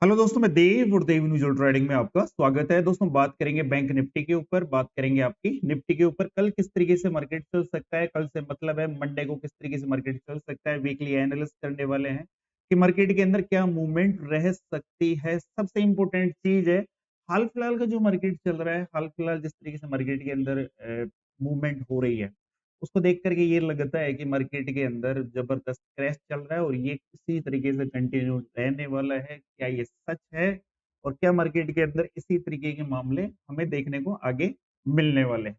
Hello दोस्तों, मैं देव और देव न्यूज़ ट्रेडिंग में आपका स्वागत है। दोस्तों, बात करेंगे बैंक निफ्टी के ऊपर, बात करेंगे आपकी निफ्टी के ऊपर। कल किस तरीके से मार्केट चल सकता है, कल से मतलब है मंडे को किस तरीके से मार्केट चल सकता है। वीकली एनालिसिस करने वाले हैं कि मार्केट के अंदर क्या मूवमेंट रह सकती है। सबसे इंपॉर्टेंट चीज है हाल फिलहाल का जो मार्केट चल रहा है, हाल फिलहाल जिस तरीके से मार्केट के अंदर मूवमेंट हो रही है, उसको देख करके ये लगता है कि मार्केट के अंदर जबरदस्त क्रैश चल रहा है और ये किसी तरीके से कंटिन्यू रहने वाला है। क्या ये सच है? और क्या मार्केट के अंदर इसी तरीके के मामले हमें देखने को आगे मिलने वाले हैं?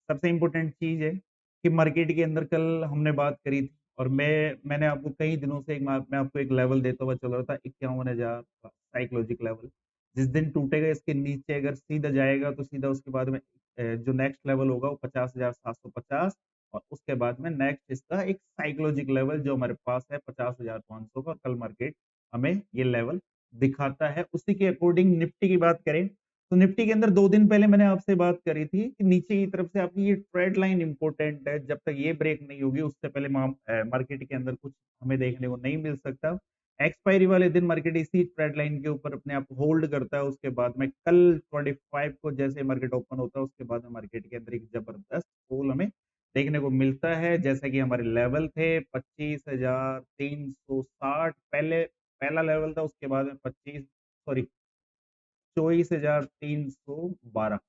सबसे इंपॉर्टेंट चीज है कि मार्केट के अंदर कल हमने बात करी थी और मैंने आपको कई दिनों से मैं आपको एक लेवल देता हुआ चल रहा था, 51,000 साइकोलॉजिक लेवल। जिस दिन टूटेगा इसके नीचे अगर सीधा जाएगा तो सीधा उसके बाद में जो नेक्स्ट लेवल होगा वो 50,750 और उसके बाद में नेक्स्ट इसका एक साइकोलॉजिक लेवल जो हमारे पास है 50,500 का। कल मार्केट हमें ये लेवल दिखाता है। उसी के अकॉर्डिंग निफ्टी की बात करें तो निफ्टी के अंदर 2 दिन पहले मैंने आपसे बात करी थी कि नीचे की तरफ से आपकी ये ट्रेड लाइन इंपॉर्टेंट है। जब तक ये ब्रेक नहीं होगी उससे पहले मार्केट के अंदर कुछ हमें देखने को नहीं मिल सकता। एक्सपायरी वाले दिन मार्केट इसी ट्रेड लाइन के ऊपर अपने आप होल्ड करता है। उसके बाद में कल 25 को जैसे मार्केट ओपन होता है उसके बाद में मार्केट के अंदर एक जबरदस्त फॉल हमें देखने को मिलता है। जैसा कि हमारे लेवल थे 25,360 पहले पहला लेवल था, उसके बाद में 24,312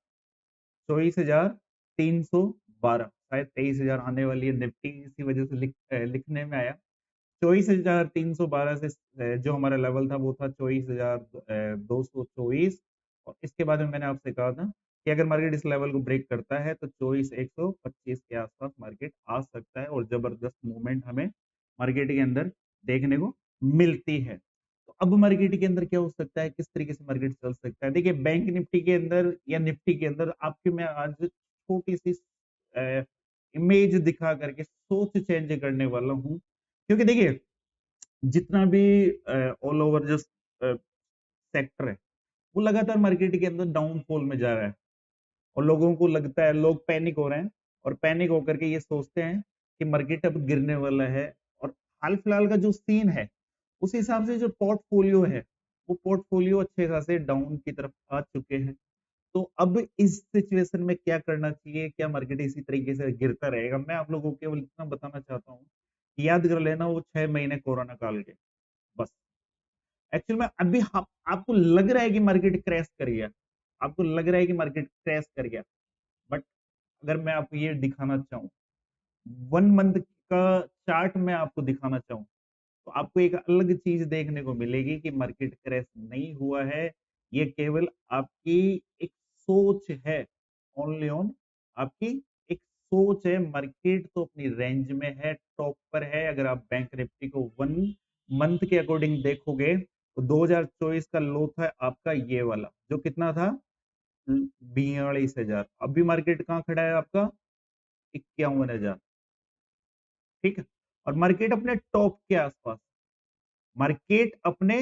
24,312 शायद 23,000 आने वाली है। निफ्टी इसी वजह से लिखने में आया। 24,312 से जो हमारा लेवल था वो था 24,224 और इसके बाद में मैंने आपसे कहा था कि अगर मार्केट इस लेवल को ब्रेक करता है तो 24,125 के आसपास मार्केट आ सकता है और जबरदस्त मूवमेंट हमें मार्केट के अंदर देखने को मिलती है। तो अब मार्केट के अंदर क्या हो सकता है, किस तरीके से मार्केट चल सकता है? देखिए, बैंक निफ्टी के अंदर या निफ्टी के अंदर आपकी मैं आज छोटी सी इमेज दिखा करके सोच चेंज करने वाला हूँ। क्योंकि देखिए, जितना भी ऑल ओवर जो सेक्टर है वो लगातार मार्केट के अंदर डाउनफॉल में जा रहा है और लोगों को लगता है, लोग पैनिक हो रहे हैं और पैनिक होकर के ये सोचते हैं कि मार्केट अब गिरने वाला है। और हाल फिलहाल का जो सीन है उस हिसाब से जो पोर्टफोलियो है वो पोर्टफोलियो अच्छे खासे डाउन की तरफ आ चुके हैं। तो अब इस सिचुएशन में क्या करना चाहिए? क्या मार्केट इसी तरीके से गिरता रहेगा? मैं आप लोगों को केवल इतना बताना चाहता हूँ, याद कर लेना वो 6 महीने कोरोना काल के, बस। एक्चुअल में अभी आपको लग रहा है कि मार्केट क्रैश कर गया, आपको लग रहा है कि मार्केट क्रैश कर गया, बट अगर मैं आपको ये दिखाना चाहूँ, 1 मंथ का चार्ट में आपको दिखाना चाहूँ तो आपको एक अलग चीज देखने को मिलेगी कि मार्केट क्रैश नहीं हुआ है। ये केवल आपकी एक सोच है, ओनली ऑन आपकी एक सोच है। मार्केट तो अपनी रेंज में है, टॉप पर है। अगर आप बैंक निफ्टी को 1 मंथ के अकॉर्डिंग देखोगे तो 2024 का लो था आपका ये वाला, जो कितना था 42,000। अभी मार्केट कहाँ खड़ा है आपका 51,000। ठीक है, और मार्केट अपने टॉप के आसपास, मार्केट अपने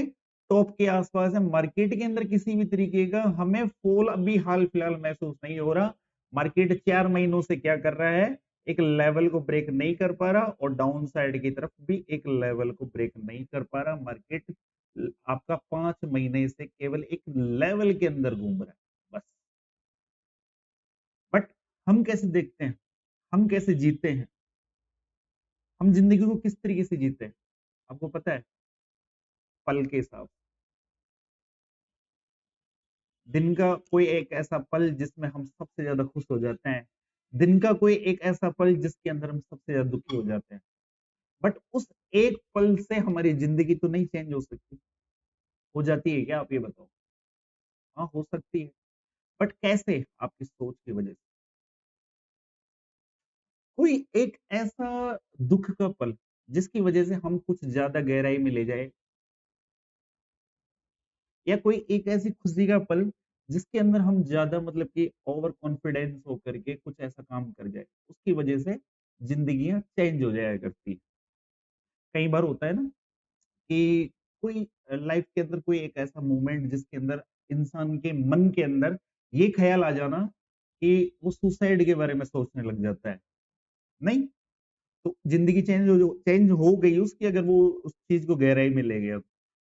टॉप के आसपास है। मार्केट के अंदर किसी भी तरीके का हमें फॉल अभी हाल फिलहाल महसूस नहीं हो रहा। मार्केट 4 महीनों से क्या कर रहा है, एक लेवल को ब्रेक नहीं कर पा रहा और डाउन साइड की तरफ भी एक लेवल को ब्रेक नहीं कर पा रहा। मार्केट आपका 5 महीने से केवल एक लेवल के अंदर घूम रहा है, बस। बट हम कैसे देखते हैं, हम कैसे जीते हैं, हम जिंदगी को किस तरीके से जीते हैं? आपको पता है, पल के हिसाब। दिन का कोई एक ऐसा पल जिसमें हम सबसे ज्यादा खुश हो जाते हैं, दिन का कोई एक ऐसा पल जिसके अंदर हम सबसे ज्यादा दुखी हो जाते हैं। बट उस एक पल से हमारी जिंदगी तो नहीं चेंज हो सकती। हो जाती है क्या, आप ये बताओ? हाँ, हो सकती है, बट कैसे? आपकी सोच की वजह से। कोई एक ऐसा दुख का पल जिसकी वजह से हम कुछ ज्यादा गहराई में ले जाए, या कोई एक ऐसी खुशी का पल जिसके अंदर हम ज्यादा मतलब कि ओवर कॉन्फिडेंस होकर के कुछ ऐसा काम कर जाए, उसकी वजह से जिंदगियां चेंज हो जाया करती है। कई बार होता है ना कि कोई लाइफ के अंदर कोई एक ऐसा मोमेंट जिसके अंदर इंसान के मन के अंदर ये ख्याल आ जाना कि वो सुसाइड के बारे में सोचने लग जाता है। नहीं, तो जिंदगी चेंज हो गई उसकी, अगर वो उस चीज को गहराई में ले गया।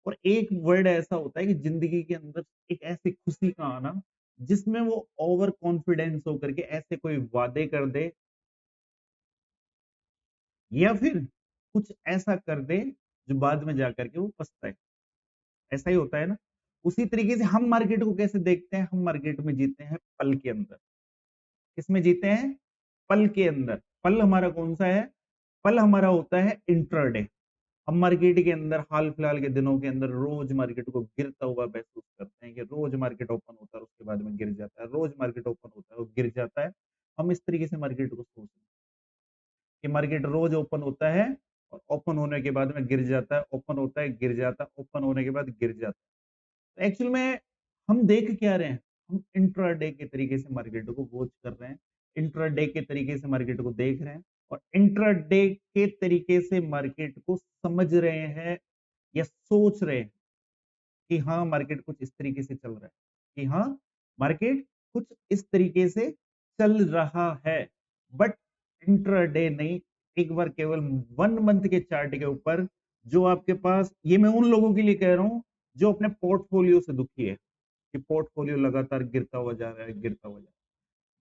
और एक वर्ड ऐसा होता है कि जिंदगी के अंदर एक ऐसी खुशी का आना जिसमें वो ओवर कॉन्फिडेंस होकर के ऐसे कोई वादे कर दे या फिर कुछ ऐसा कर दे जो बाद में जाकर के वो पछताए। ऐसा ही होता है ना। उसी तरीके से हम मार्केट को कैसे देखते हैं, हम मार्केट में जीते हैं पल के अंदर। किसमें जीते हैं? पल के अंदर। पल हमारा कौन सा है? पल हमारा होता है इंट्राडे। हम मार्केट के अंदर हाल फिलहाल के दिनों के अंदर रोज मार्केट को गिरता हुआ महसूस करते हैं कि रोज मार्केट ओपन होता है उसके बाद में गिर जाता है, रोज मार्केट ओपन होता है और गिर जाता है। हम इस तरीके से मार्केट को सोचते हैं कि मार्केट रोज ओपन होता है और ओपन होने के बाद में गिर जाता है, ओपन होता है गिर जाता है, ओपन होने के बाद गिर जाता है। तो एक्चुअल में हम देख क्या रहे हैं? हम इंट्राडे के तरीके से मार्केट को वॉच कर रहे हैं, इंट्राडे के तरीके से मार्केट को देख रहे हैं और इंट्राडे के तरीके से मार्केट को समझ रहे हैं या सोच रहे हैं कि हाँ मार्केट कुछ इस तरीके से चल रहा है, कि हाँ मार्केट कुछ इस तरीके से चल रहा है। बट इंट्राडे नहीं, एक बार केवल 1 मंथ के चार्ट के ऊपर जो आपके पास, ये मैं उन लोगों के लिए कह रहा हूं जो अपने पोर्टफोलियो से दुखी है कि पोर्टफोलियो लगातार गिरता हुआ जा रहा है, गिरता हुआ जा रहा है।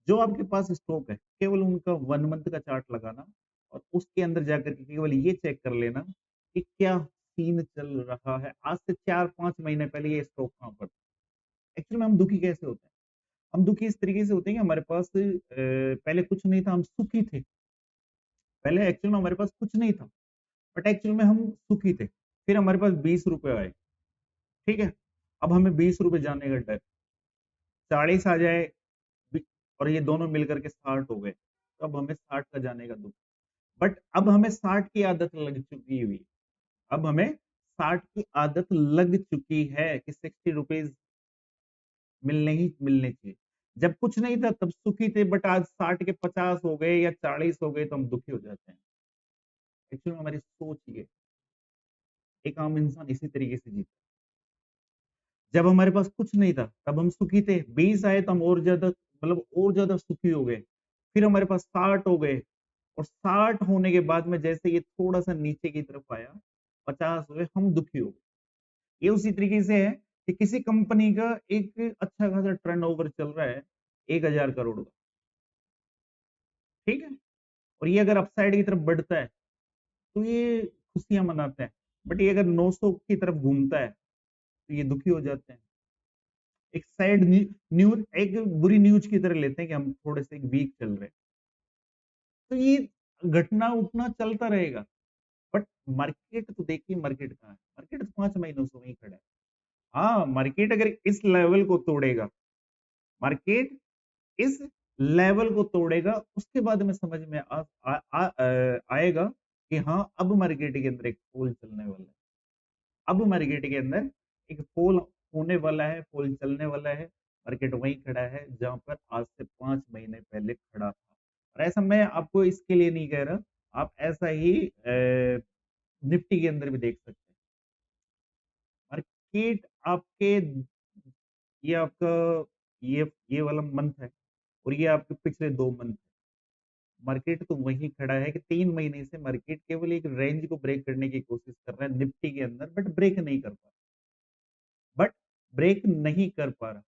जो आपके पास स्टॉक है केवल उनका 1 मंथ का चार्ट लगाना और उसके अंदर जाकर के केवल ये चेक कर लेना कि क्या सीन चल रहा है। आज से 4-5 महीने पहले ये स्टॉक कहां पर था। एक्चुअली में हम दुखी कैसे होते हैं? हम दुखी इस तरीके से होते हैं कि हमारे पास पहले कुछ नहीं था, हम सुखी थे। पहले एक्चुअल में हमारे पास कुछ नहीं था बट एक्चुअल में हम सुखी थे। फिर हमारे पास 20 रुपए आए, ठीक है। अब हमें 20 रुपए जाने का डर, 40 आ जाए और ये दोनों मिलकर के 60 हो गए, तो अब हमें 60 का जाने का दुख। बट अब हमें 60 की आदत लग चुकी हुई, अब हमें 60 की आदत लग चुकी है कि 60 रुपीज मिलने ही मिलने चाहिए। जब कुछ नहीं था तब सुखी थे बट आज 60 के 50 हो गए या 40 हो गए तो हम दुखी हो जाते हैं। एक्चुअली हमारी सोच ये, एक आम इंसान इसी तरीके से जीता। जब हमारे पास कुछ नहीं था तब हम सुखी थे, 20 आए तो हम और ज्यादा, मतलब और ज्यादा सुखी हो गए। फिर हमारे पास 60 हो गए और 60 होने के बाद में जैसे ये थोड़ा सा नीचे की तरफ आया, 50 हुए, हम दुखी हो गए। ये उसी तरीके से है कि किसी कंपनी का एक अच्छा खासा टर्नओवर चल रहा है 1000 करोड़ का, ठीक है। और ये अगर अपसाइड की तरफ बढ़ता है तो ये खुशियां मनाते हैं। बट ये अगर 900 की तरफ घूमता है तो ये दुखी हो जाते हैं। एक सैड न्यूज, एक बुरी न्यूज की तरह लेते हैं कि हम थोड़े से वीक चल रहे हैं। तो ये घटना उठना चलता रहेगा। बट मार्केट तो देखिए, मार्केट कहाँ है? मार्केट तो 5 महीनों से वहीं खड़ा है। हाँ, मार्केट अगर इस लेवल को तोड़ेगा, मार्केट इस लेवल को तोड़ेगा, उसके बाद में समझ में आएगा कि हाँ अब मार्केट के अंदर एक फॉल चलने वाला है। अब मार्केट के अंदर एक फॉल होने वाला है, फॉल चलने वाला है। मार्केट वहीं खड़ा है जहां पर आज से 5 महीने पहले खड़ा था। और ऐसा मैं आपको इसके लिए नहीं कह रहा, आप ऐसा ही निफ्टी के अंदर भी देख सकते हैं। मार्केट आपके, ये आपका, ये वाला मंथ है और ये आपके पिछले 2 मंथ, मार्केट तो वहीं खड़ा है कि 3 महीने से मार्केट केवल एक रेंज को ब्रेक करने की कोशिश कर रहा है निफ्टी के अंदर, बट ब्रेक नहीं कर पा रहा, बट ब्रेक नहीं कर पा रहा।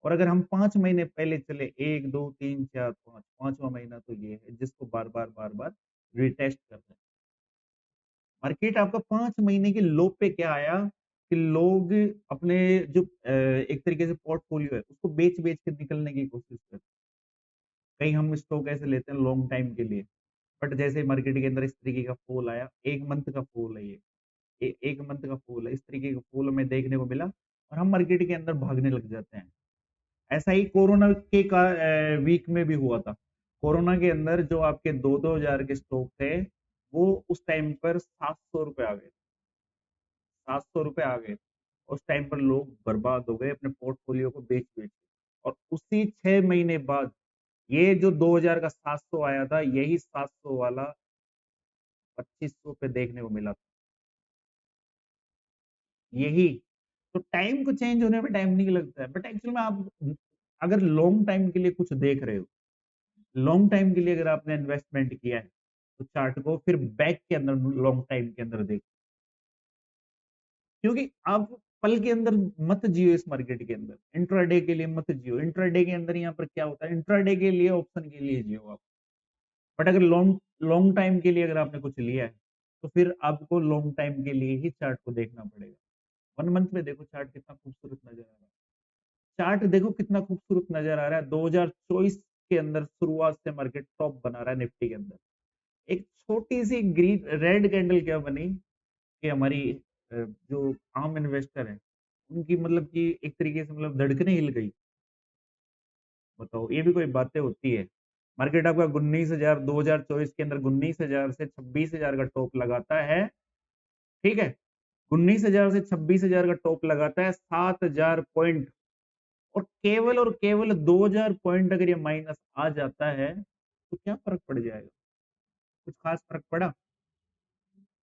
और अगर हम 5 महीने पहले चले, 1 2 3 4 5, 5वां महीना तो ये है जिसको बार बार रिटेस्ट कर रहे हैं। मार्केट आपका 5 महीने के लो पे क्या आया कि लोग अपने जो एक तरीके से पोर्टफोलियो है उसको बेच बेच के निकलने की कोशिश करते हैं। कहीं हम स्टॉक ऐसे लेते हैं लॉन्ग टाइम के लिए, बट जैसे मार्केट के अंदर इस तरीके का फॉल आया, 1 मंथ का फॉल है ये, 1 मंथ का फॉल है, इस तरीके का फॉल हमें देखने को मिला और हम मार्केट के अंदर भागने लग जाते हैं। ऐसा ही कोरोना के का वीक में भी हुआ था। कोरोना के अंदर जो आपके 2-2 हजार के स्टॉक थे वो उस टाइम पर 700 रुपए आ गए, 700 रुपए आ गए। उस टाइम पर लोग बर्बाद हो गए अपने पोर्टफोलियो को बेच बेच के। और उसी 6 महीने बाद ये जो 2000 का 700 आया था, यही 700 वाला 2500 पे देखने को मिला था। यही तो, टाइम को चेंज होने में टाइम नहीं लगता है। बट एक्चुअल में आप अगर लॉन्ग टाइम के लिए कुछ देख रहे हो, लॉन्ग टाइम के लिए अगर आपने इन्वेस्टमेंट किया है तो चार्ट को फिर बैक के अंदर लॉन्ग टाइम के अंदर देखो। क्योंकि आप पल के अंदर मत जियो इस मार्केट के अंदर, इंट्राडे के लिए मत जियो। इंट्राडे के अंदर यहाँ पर क्या होता है, इंट्राडे के लिए ऑप्शन के लिए जियो आप। बट अगर लॉन्ग लॉन्ग टाइम के लिए अगर आपने कुछ लिया है, तो फिर आपको लॉन्ग टाइम के लिए ही चार्ट को देखना पड़ेगा। 1 मंथ में देखो चार्ट कितना खूबसूरत नजर आ रहा है। चार्ट देखो कितना खूबसूरत नजर आ रहा है। 2024 के अंदर शुरुआत से मार्केट टॉप बना रहा है निफ्टी के अंदर। एक छोटी सी ग्रीन रेड कैंडल क्या बनी कि हमारी जो आम इन्वेस्टर है उनकी मतलब कि एक तरीके से मतलब धड़कने हिल गई। बताओ ये भी कोई बातें होती है। मार्केट आपका 19,000 2024 के अंदर 19,000 से 26,000 का टॉप लगाता है। ठीक है, 19,000 से 26,000 का टॉप लगाता है, 7,000 पॉइंट। और केवल 2,000 पॉइंट अगर ये माइनस आ जाता है तो क्या फर्क पड़ जाएगा? कुछ खास फर्क पड़ा?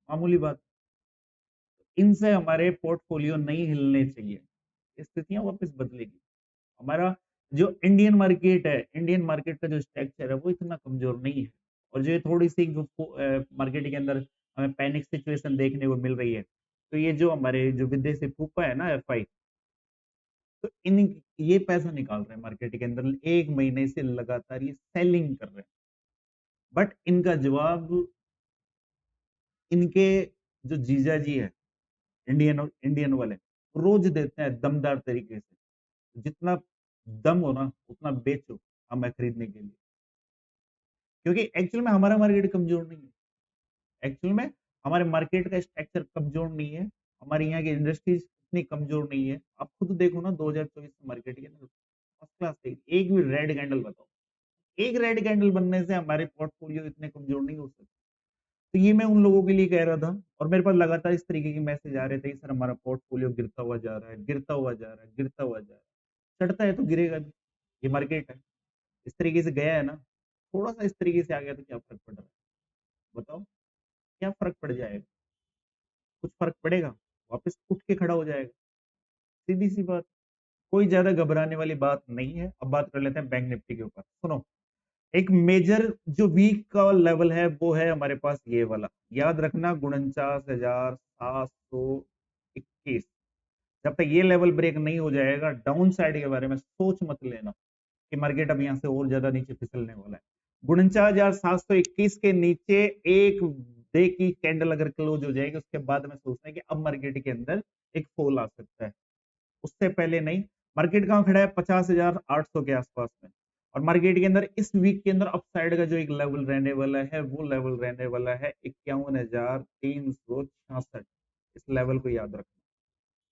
मामूली बात। इनसे हमारे पोर्टफोलियो नहीं हिलने चाहिए, स्थितियां वापस बदलेगी। हमारा जो इंडियन मार्केट है, इंडियन मार्केट का जो स्ट्रक्चर है वो इतना कमजोर नहीं है। और जो ये थोड़ी सी जो मार्केट के अंदर हमें पैनिक सिचुएशन देखने को मिल रही है, तो ये जो हमारे जो विदेशी फूफा है ना एफआई, तो इन ये पैसा निकाल रहे हैं मार्केट के अंदर, 1 महीने से लगातार ये सेलिंग कर रहे हैं। बट इनका जवाब इनके जो जीजा जी है इंडियन इंडियन वाले, रोज देते हैं दमदार तरीके से। जितना दम हो ना उतना बेचो हमें खरीदने के लिए। क्योंकि एक्चुअल में हमारा मार्केट कमजोर नहीं है। एक्चुअल में हमारे मार्केट का स्ट्रक्चर कमजोर नहीं है। हमारे यहाँ की इंडस्ट्रीज इतनी कमजोर नहीं है। आप खुद देखो ना 2024 मार्केट के अंदर फर्स्ट क्लास थे। एक भी रेड कैंडल बताओ, एक रेड कैंडल बनने से हमारे पोर्टफोलियो इतने कमजोर नहीं हो सकते। तो ये मैं उन लोगों के लिए कह रहा था, और मेरे पास लगातार इस तरीके के मैसेज आ रहे थे, सर हमारा पोर्टफोलियो गिरता हुआ जा रहा है, गिरता हुआ जा रहा है, गिरता हुआ जा रहा है। चढ़ता है तो गिरेगा भी, ये मार्केट है। इस तरीके से गया है ना, थोड़ा सा इस तरीके से आ गया तो क्या फर्क पड़ रहा है? बताओ क्या फर्क पड़ जाएगा? कुछ फर्क पड़ेगा? वापस उठ के खड़ा हो जाएगा। सीधी सी बात, कोई ज्यादा घबराने वाली बात नहीं है। अब बात कर लेते हैं बैंक निफ्टी के ऊपर। सुनो, एक मेजर जो वीक का लेवल है वो है हमारे पास ये वाला, याद रखना 49,721। जब तक ये लेवल ब्रेक नहीं हो जाएगा, डाउन साइड के बारे में सोच मत लेना कि मार्केट अब यहाँ से और ज्यादा नीचे फिसलने वाला है। 49,721 के नीचे एक डे की कैंडल अगर क्लोज हो जाएगी, उसके बाद में सोचना है कि अब मार्केट के अंदर एक फॉल आ सकता है। उससे पहले नहीं। मार्केट कहाँ खड़ा है? 50,800 के आसपास में। और मार्केट के अंदर इस वीक के अंदर अपसाइड का जो एक लेवल रहने वाला है, वो लेवल रहने वाला है 51,366। इस लेवल को याद रखना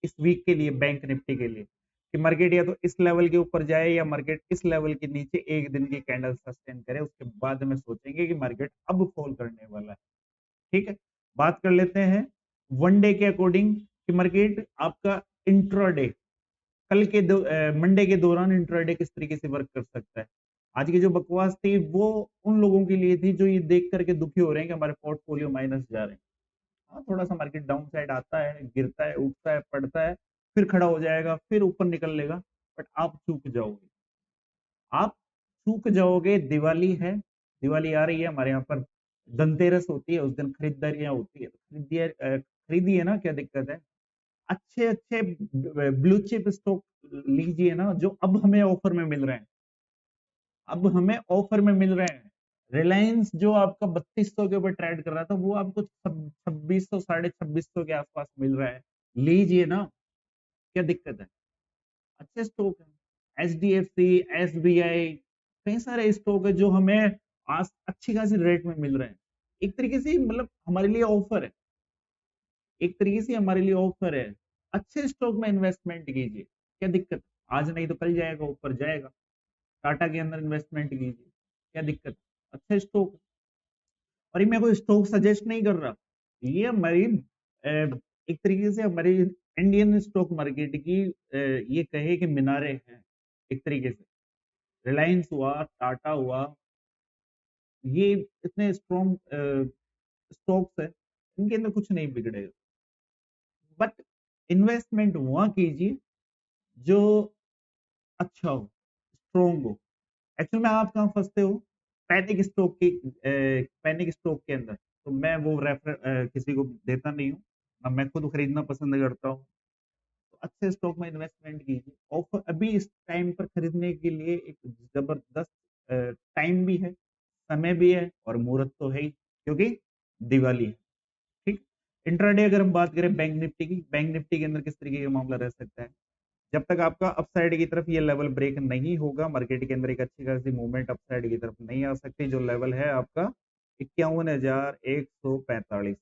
इस वीक के लिए, बैंक निफ्टी के लिए, कि मार्केट या तो इस लेवल के ऊपर जाए या मार्केट इस लेवल के नीचे एक दिन की कैंडल सस्टेन करे। उसके बाद में सोचेंगे कि मार्केट अब फॉल करने वाला है। ठीक है, बात कर लेते हैं वन डे के अकॉर्डिंग कि मार्केट आपका इंट्राडे कल के मंडे के दौरान इंट्राडे किस तरीके से वर्क कर सकता है। आज की जो बकवास थी वो उन लोगों के लिए थी जो ये देख करके दुखी हो रहे हैं कि हमारे पोर्टफोलियो माइनस जा रहे हैं। हाँ, थोड़ा सा मार्केट डाउन साइड आता है, गिरता है, उठता है, पड़ता है, फिर खड़ा हो जाएगा, फिर ऊपर निकल लेगा। बट आप चूक जाओगे, आप चूक जाओगे। दिवाली है, दिवाली आ रही है हमारे यहाँ पर, धनतेरस होती है, उस दिन खरीदारियां होती है। खरीदिए ना, क्या दिक्कत है? अच्छे अच्छे ब्लू चिप स्टॉक लीजिए ना, जो अब हमें ऑफर में मिल रहे हैं। अब हमें ऑफर में मिल रहे हैं। रिलायंस जो आपका 3200 के ऊपर ट्रेड कर रहा था, वो आपको 2600 2600 के आसपास मिल रहा है। लीजिए ना, क्या दिक्कत है? अच्छे स्टॉक है, H D F C, S B I, कई सारे स्टॉक है जो हमें आज अच्छी खासी रेट में मिल रहे हैं। एक तरीके से मतलब हमारे लिए ऑफर है, एक तरीके से हमारे लिए ऑफर है। अच्छे स्टॉक में इन्वेस्टमेंट कीजिए, क्या दिक्कत? आज नहीं तो कल जाएगा, ऊपर जाएगा। टाटा के अंदर इन्वेस्टमेंट कीजिए, क्या दिक्कत? अच्छे स्टॉक। और ये मैं कोई स्टॉक सजेस्ट नहीं कर रहा, ये हमारी एक तरीके से हमारी इंडियन स्टॉक मार्केट की ये कहे कि मीनारे हैं एक तरीके से। रिलायंस हुआ, टाटा हुआ, ये इतने स्ट्रॉन्ग स्टॉक्स है, इनके अंदर कुछ नहीं बिगड़ेगा। बट इन्वेस्टमेंट वहां कीजिए जो अच्छा हो, स्ट्रॉन्ग हो। एक्चुअल में आप कहाँ फंसते हो? पैनिक स्टॉक के अंदर। तो मैं वो रेफर किसी को देता नहीं हूँ। ना मैं खुद खरीदना पसंद करता हूँ, तो अच्छे स्टॉक में इन्वेस्टमेंट कीजिए। ऑफर अभी इस टाइम पर खरीदने के लिए एक जबरदस्त टाइम भी है, समय भी है और मुहूर्त तो है ही, क्योंकि दिवाली है। ठीक। इंट्राडे अगर हम बात करें बैंक निफ्टी की, बैंक निफ्टी के अंदर किस तरीके का मामला रह सकता है? जब तक आपका अपसाइड की तरफ ये लेवल ब्रेक नहीं होगा, मार्केट के अंदर एक अच्छी खासी मूवमेंट अपसाइड की तरफ नहीं आ सकती। जो लेवल है आपका 51,145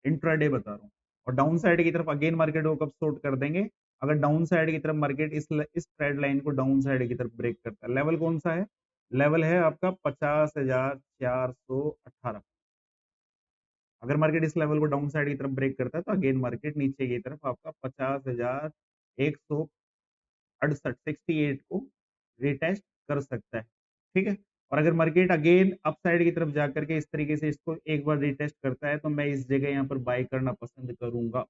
इंट्राडे बता रहा हूँ। और डाउन साइड की तरफ अगेन मार्केट को कब सॉर्ट कर देंगे? अगर डाउन साइड की तरफ मार्केट इस ट्रेड लाइन को डाउन साइड की तरफ ब्रेक करता है। लेवल कौन सा है? लेवल है आपका 50,418। अगर मार्केट इस लेवल को डाउन साइड की तरफ ब्रेक करता है तो अगेन मार्केट नीचे की तरफ आपका 50,168 68 को रिटेस्ट कर सकता है। ठीक है। और अगर मार्केट अगेन अप साइड की तरफ जाकर के इस तरीके से इसको एक बार रिटेस्ट करता है तो मैं इस जगह यहाँ पर बाय करना पसंद करूंगा,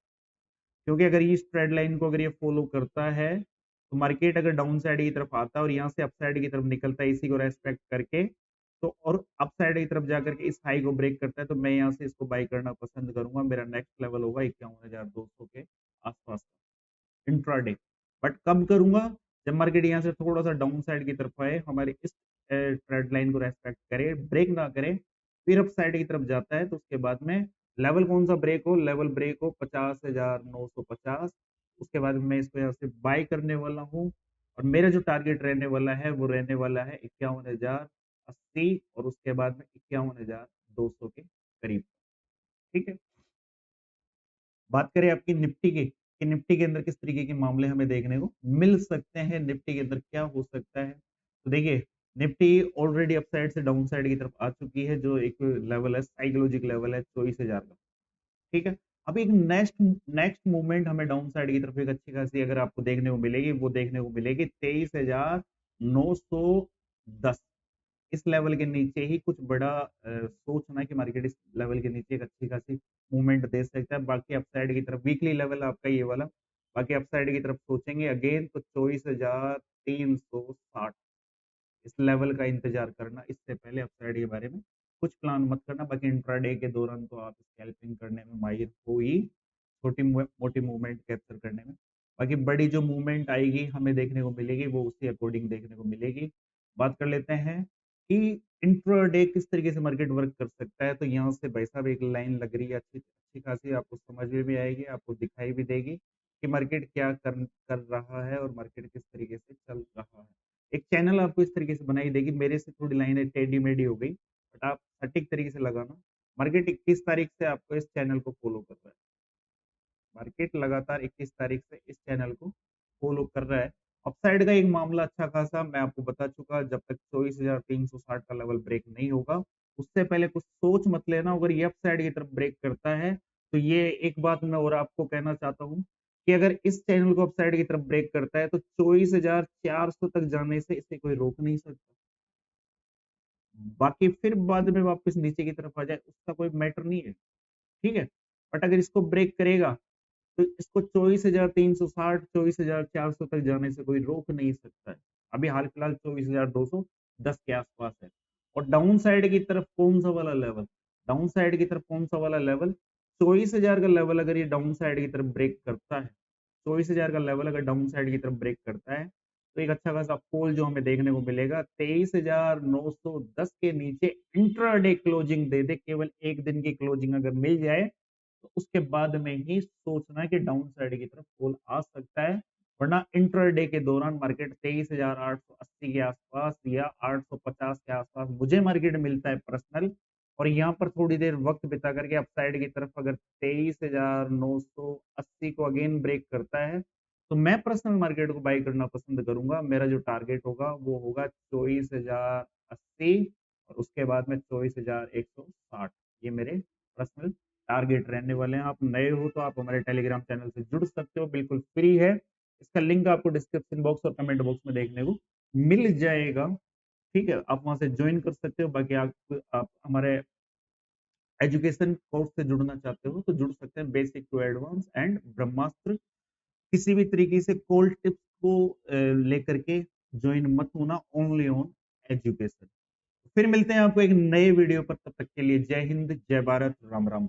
क्योंकि अगर ये इस ट्रेड लाइन को अगर ये फॉलो करता है तो मार्केट अगर डाउन साइड की तरफ आता है और यहाँ से अप साइड की तरफ निकलता है इसी को रेस्पेक्ट करके, तो और अप साइड की तरफ जाकर के इस हाई को ब्रेक करता है तो मैं यहाँ से इसको बाय करना पसंद करूंगा। मेरा नेक्स्ट लेवल होगा 51,200 के आसपास इंट्राडे। बट कब करूंगा? जब मार्केट यहाँ से थोड़ा सा डाउन साइड की तरफ आए, हमारे इस ट्रेड लाइन को रेस्पेक्ट करे, ब्रेक ना करे, फिर अप साइड की तरफ जाता है तो उसके बाद में लेवल कौन सा ब्रेक हो? लेवल ब्रेक हो 50,950। उसके बाद मैं इसको यहाँ से बाय करने वाला हूँ और मेरा जो टारगेट रहने वाला है वो रहने वाला है 51,080 और उसके बाद में 51,200 के करीब। ठीक है। बात करें आपकी निफ्टी की, कि निफ्टी के अंदर किस तरीके के मामले हमें देखने को मिल सकते हैं, निफ्टी के अंदर क्या हो सकता है? तो देखिए, निफ्टी ऑलरेडी अपसाइड से डाउन साइड की तरफ आ चुकी है, जो एक लेवल है, साइकोलॉजिक लेवल है 24,000 का। ठीक है। अब एक नेक्स्ट नेक्स्ट मूवमेंट हमें डाउन साइड की तरफ एक अच्छी खासी अगर आपको देखने को मिलेगी, वो देखने को मिलेगी 23,910। इस लेवल के नीचे ही कुछ बड़ा सोचना कि मार्केट इस लेवल के नीचे एक अच्छी खासी मूवमेंट दे सकता है। बाकी अपसाइड की तरफ वीकली लेवल आपका ये वाला, बाकी अपसाइड की तरफ सोचेंगे अगेन तो 24,360 इस लेवल का इंतजार करना। इससे पहले अपसाइड के बारे में कुछ प्लान मत करना। बाकी इंट्राडे के दौरान तो आप स्कैल्पिंग करने में माहिर हो ही, छोटी मोटी मूवमेंट कैप्चर करने में। बाकी बड़ी जो मूवमेंट आएगी हमें देखने को मिलेगी वो उसी अकॉर्डिंग देखने को मिलेगी। बात कर लेते हैं कि इंट्राडे किस तरीके से मार्केट वर्क कर सकता है। तो यहाँ से भाई साहब एक लाइन लग रही है अच्छी अच्छी खासी, आपको समझ में भी आएगी, आपको दिखाई भी देगी कि मार्केट क्या कर रहा है और मार्केट किस तरीके से चल रहा है। एक चैनल आपको इस तरीके से बनाई देगी, मेरे से थोड़ी लाइनें टेढ़ी मेढ़ी हो गई, बट आप सटीक तरीके से लगाना। मार्केट 21 तारीख से आपको इस चैनल को फॉलो कर रहा है, मार्केट लगातार 21 तारीख से इस चैनल को फॉलो कर रहा है। अपसाइड का एक मामला अच्छा खासा मैं आपको बता चुका, जब तक 24,360 का लेवल ब्रेक नहीं होगा उससे पहले कुछ सोच मत लेना। अगर ये अपसाइड की तरफ ब्रेक करता है तो ये एक बात मैं और आपको कहना चाहता हूँ कि अगर इस चैनल को अपसाइड की तरफ ब्रेक करता है तो 24,400 तक जाने से इसे कोई रोक नहीं सकता। बाकी फिर बाद में वापस नीचे की तरफ आ जाए उसका कोई मैटर नहीं है। ठीक है। बट अगर इसको ब्रेक करेगा तो इसको 24,360 24,400 तक जाने से कोई रोक नहीं सकता है। अभी हाल फिलहाल 24,210 के आसपास है। और डाउन साइड की तरफ कौन सा वाला लेवल? डाउन साइड की तरफ कौन सा वाला लेवल? 24,000 का लेवल अगर ये डाउन साइड की तरफ ब्रेक करता है, 24,000 का लेवल अगर डाउन साइड की तरफ ब्रेक करता है तो एक अच्छा खासा पोल जो हमें देखने को मिलेगा 23,910 के नीचे इंट्राडे क्लोजिंग दे दे, केवल एक दिन की क्लोजिंग अगर मिल जाए तो उसके बाद में ही सोचना कि डाउन साइड की तरफ फॉल आ सकता है। वरना इंट्राडे के दौरान मार्केट 23,880 के आसपास या 850 के आसपास मुझे मार्केट मिलता है पर्सनल। और यहाँ पर थोड़ी देर वक्त बिता करके अपसाइड की तरफ अगर 23,980 को अगेन ब्रेक करता है तो मैं पर्सनल मार्केट को बाई करना पसंद करूंगा। मेरा जो टारगेट होगा वो होगा 24,080 और उसके बाद में 24,160। ये मेरे पर्सनल टारगेट रहने वाले हैं। आप नए हो तो आप हमारे टेलीग्राम चैनल से जुड़ सकते हो, बिल्कुल फ्री है। इसका लिंक आपको डिस्क्रिप्शन बॉक्स और कमेंट बॉक्स में देखने को मिल जाएगा। ठीक है। आप वहां से ज्वाइन कर सकते हो। बाकी आप हमारे एजुकेशन कोर्स से जुड़ना चाहते हो तो जुड़ सकते हैं, बेसिक टू एडवांस एंड ब्रह्मास्त्र। किसी भी तरीके से कोल्ड टिप्स को लेकर के ज्वाइन मत होना, ओनली ऑन एजुकेशन। फिर मिलते हैं आपको एक नए वीडियो पर, तब तक के लिए जय हिंद, जय भारत, राम राम।